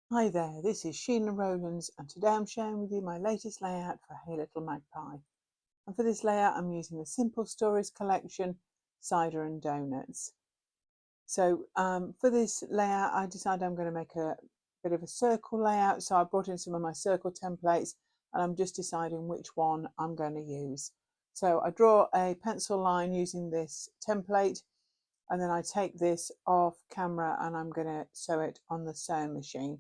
Hi there, this is Sheena Rowlands and today I'm sharing with you my latest layout for Hey Little Magpie. And for this layout I'm using the Simple Stories collection, Cider and Donuts. So for this layout I decided I'm going to make a bit of a circle layout, so I brought in some of my circle templates and I'm just deciding which one I'm going to use. So I draw a pencil line using this template and then I take this off camera and I'm going to sew it on the sewing machine.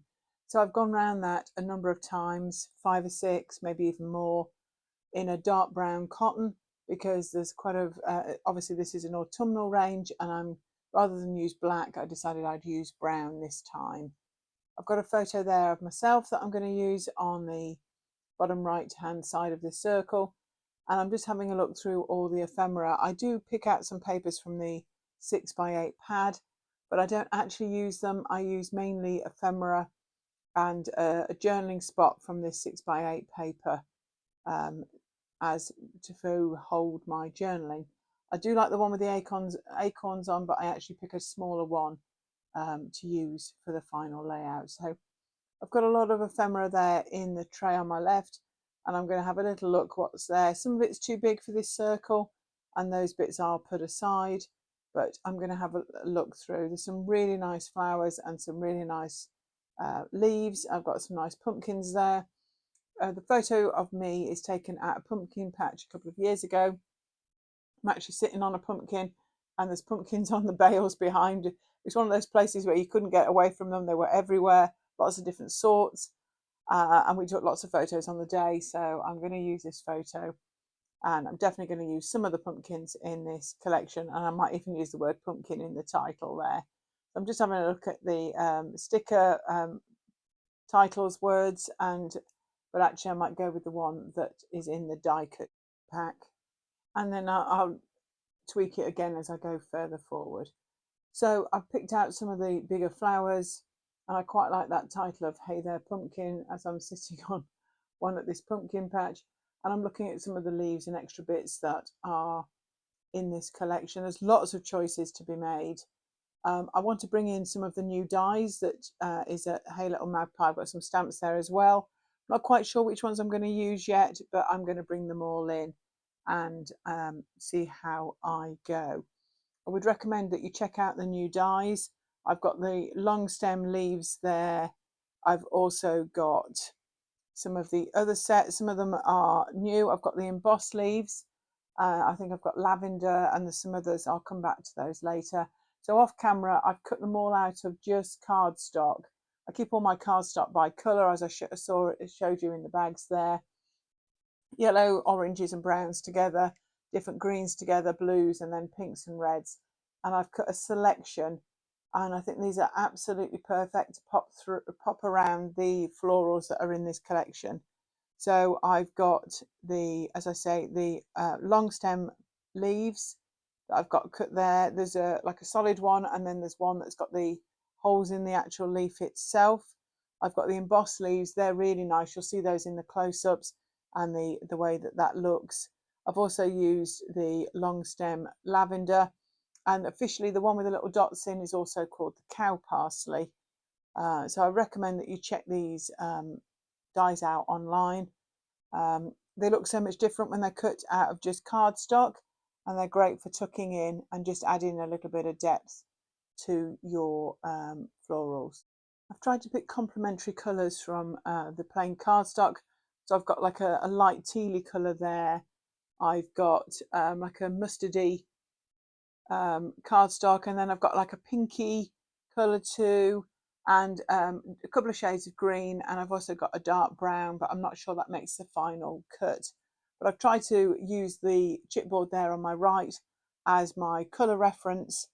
So I've gone around that a number of times, 5 or 6, maybe even more, in a dark brown cotton because there's quite a, obviously this is an autumnal range and rather than use black, I decided I'd use brown this time. I've got a photo there of myself that I'm going to use on the bottom right hand side of this circle, and I'm just having a look through all the ephemera. I do pick out some papers from the 6x8 pad, but I don't actually use them. I use mainly ephemera and a journaling spot from this 6x8 paper um, as to hold my journaling. I do like the one with the acorns on, but I actually pick a smaller one to use for the final layout. So I've got a lot of ephemera there in the tray on my left, and I'm going to have a little look what's there. Some of it's too big for this circle, and those bits I'll put aside, but I'm going to have a look through. There's some really nice flowers and some really nice leaves. I've got some nice pumpkins there. The photo of me is taken at a pumpkin patch a couple of years ago. I'm actually sitting on a pumpkin, and there's pumpkins on the bales behind. It's one of those places where you couldn't get away from them. They were everywhere, lots of different sorts. And we took lots of photos on the day, so I'm going to use this photo, and I'm definitely going to use some of the pumpkins in this collection, and I might even use the word pumpkin in the title there. I'm just having a look at the sticker titles, words, but actually I might go with the one that is in the die cut pack, and then I'll tweak it again as I go further forward. So I've picked out some of the bigger flowers, and I quite like that title of Hey There Pumpkin as I'm sitting on one at this pumpkin patch, and I'm looking at some of the leaves and extra bits that are in this collection. There's lots of choices to be made. I want to bring in some of the new dies that is at Hey Little Magpie. I've got some stamps there as well. Not quite sure which ones I'm going to use yet, but I'm going to bring them all in and see how I go. I would recommend that you check out the new dies. I've got the long stem leaves there. I've also got some of the other sets. Some of them are new. I've got the embossed leaves. I think I've got lavender, and there's some others. I'll come back to those later. So off camera, I've cut them all out of just cardstock. I keep all my cardstock by colour, as I showed you in the bags there. Yellow, oranges and browns together, different greens together, blues, and then pinks and reds. And I've cut a selection, and I think these are absolutely perfect to pop around the florals that are in this collection. So I've got as I say, the long stem leaves that I've got cut there. There's like a solid one, and then there's one that's got the holes in the actual leaf itself. I've got the embossed leaves. They're really nice. You'll see those in the close-ups and the way that looks. I've also used the long stem lavender, and officially the one with the little dots in is also called the cow parsley. So I recommend that you check these dies out online. They look so much different when they're cut out of just cardstock, and they're great for tucking in and just adding a little bit of depth to your florals. I've tried to pick complementary colours from the plain cardstock. So I've got like a light tealy colour there. I've got like a mustardy cardstock, and then I've got like a pinky colour too, and a couple of shades of green, and I've also got a dark brown, but I'm not sure that makes the final cut. But I've tried to use the chipboard there on my right as my colour reference,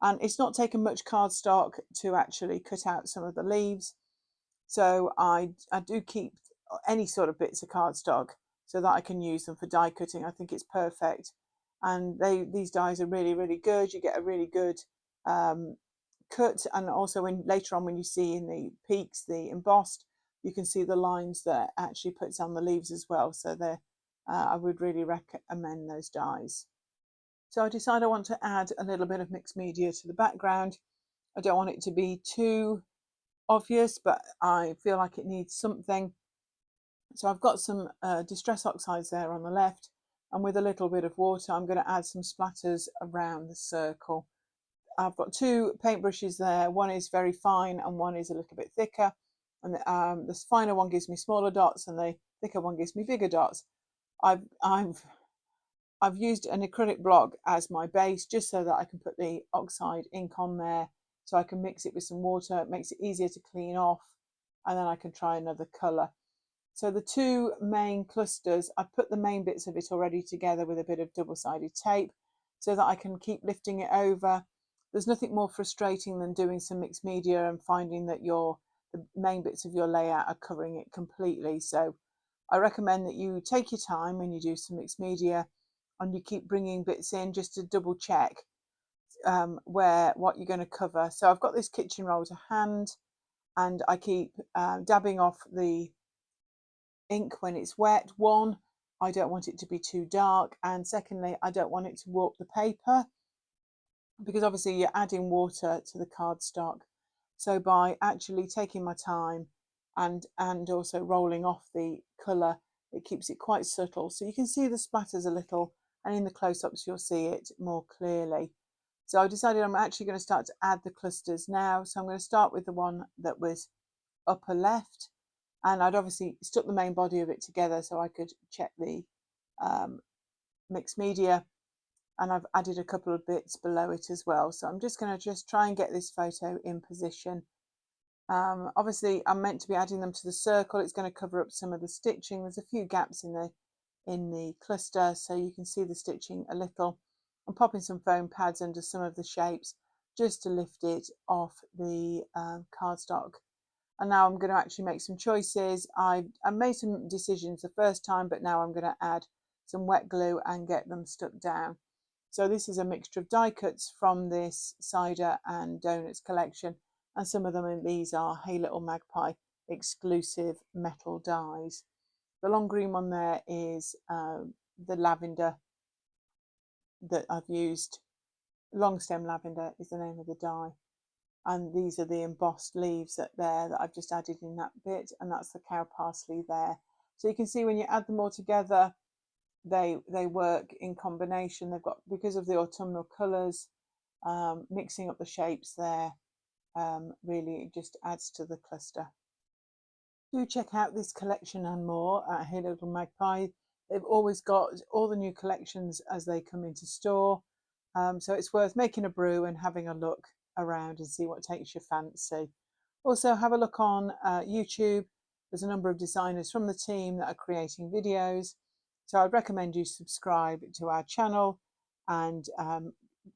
and it's not taken much cardstock to actually cut out some of the leaves. So I do keep any sort of bits of cardstock so that I can use them for die cutting. I think it's perfect, and these dies are really good. You get a really good cut, and also when later on when you see in the peaks the embossed, you can see the lines that it actually puts on the leaves as well. So I would really recommend those dies. So I decide I want to add a little bit of mixed media to the background. I don't want it to be too obvious, but I feel like it needs something. So I've got some distress oxides there on the left, and with a little bit of water I'm going to add some splatters around the circle. I've got two paintbrushes there, one is very fine and one is a little bit thicker, and the finer one gives me smaller dots and the thicker one gives me bigger dots. I've, I've I've used an acrylic block as my base just so that I can put the oxide ink on there, so I can mix it with some water. It makes it easier to clean off, and then I can try another colour. So the two main clusters, I've put the main bits of it already together with a bit of double-sided tape so that I can keep lifting it over. There's nothing more frustrating than doing some mixed media and finding that the main bits of your layout are covering it completely. So I recommend that you take your time when you do some mixed media and you keep bringing bits in just to double check what you're going to cover. So I've got this kitchen roll to hand, and I keep dabbing off the ink when it's wet. One, I don't want it to be too dark, and secondly, I don't want it to warp the paper, because obviously you're adding water to the cardstock. So by actually taking my time and also rolling off the colour, it keeps it quite subtle. So you can see the splatters a little, and in the close-ups you'll see it more clearly. So I decided I'm actually going to start to add the clusters now. So I'm going to start with the one that was upper left, and I'd obviously stuck the main body of it together so I could check the mixed media, and I've added a couple of bits below it as well. So I'm just going to try and get this photo in position. Obviously I'm meant to be adding them to the circle. It's going to cover up some of the stitching. There's a few gaps in the cluster, so you can see the stitching a little. I'm popping some foam pads under some of the shapes just to lift it off the cardstock. And now I'm going to actually make some choices. I made some decisions the first time, but now I'm going to add some wet glue and get them stuck down. So this is a mixture of die cuts from this cider and donuts collection, and some of them in these are Hey Little Magpie exclusive metal dies. The long green one there is the lavender that I've used. Long stem lavender is the name of the die, and these are the embossed leaves that I've just added in that bit, and that's the cow parsley there. So you can see when you add them all together, they work in combination. They've got, because of the autumnal colours, mixing up the shapes there, really just adds to the cluster. Do check out this collection and more at Hey Little Magpie. They've always got all the new collections as they come into store, so it's worth making a brew and having a look around and see what takes your fancy. Also have a look on YouTube. There's a number of designers from the team that are creating videos, so I'd recommend you subscribe to our channel, and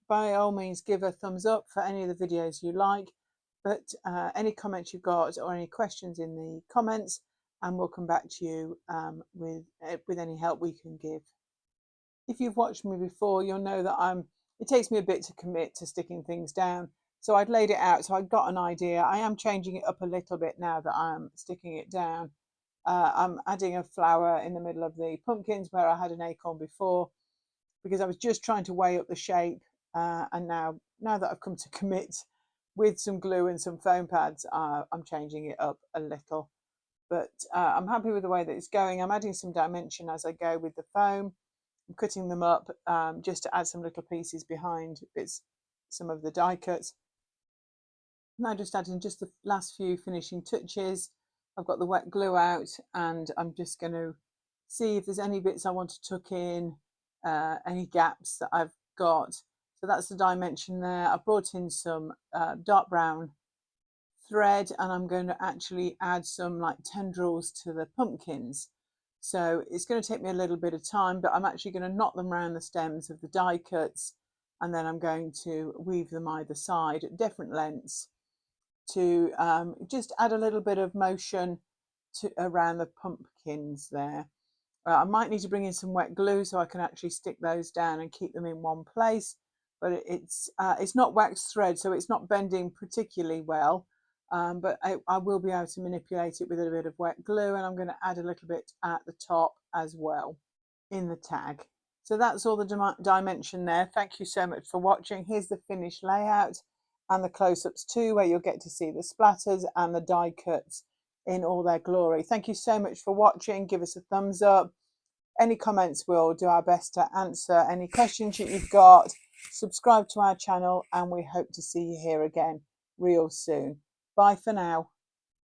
by all means give a thumbs up for any of the videos you like. But any comments you've got or any questions in the comments, and we'll come back to you with any help we can give. If you've watched me before, you'll know that it takes me a bit to commit to sticking things down. So I'd laid it out, so I'd got an idea. I am changing it up a little bit now that I'm sticking it down. I'm adding a flower in the middle of the pumpkins where I had an acorn before, because I was just trying to weigh up the shape. And now that I've come to commit with some glue and some foam pads, I'm changing it up a little. But I'm happy with the way that it's going. I'm adding some dimension as I go with the foam. I'm cutting them up just to add some little pieces behind some of the die cuts. Now just adding just the last few finishing touches. I've got the wet glue out, and I'm just going to see if there's any bits I want to tuck in, any gaps that I've got. So that's the dimension there. I've brought in some dark brown thread, and I'm going to actually add some like tendrils to the pumpkins. So it's going to take me a little bit of time, but I'm actually going to knot them around the stems of the die cuts, and then I'm going to weave them either side at different lengths to just add a little bit of motion around the pumpkins there. I might need to bring in some wet glue so I can actually stick those down and keep them in one place, but it's not waxed thread, so it's not bending particularly well, but I will be able to manipulate it with a bit of wet glue, and I'm going to add a little bit at the top as well in the tag. So that's all the dimension there. Thank you so much for watching. Here's the finished layout, and the close-ups too, where you'll get to see the splatters and the die cuts in all their glory. Thank you so much for watching. Give us a thumbs up. Any comments, we'll do our best to answer any questions that you've got. Subscribe to our channel, and we hope to see you here again real soon. Bye for now.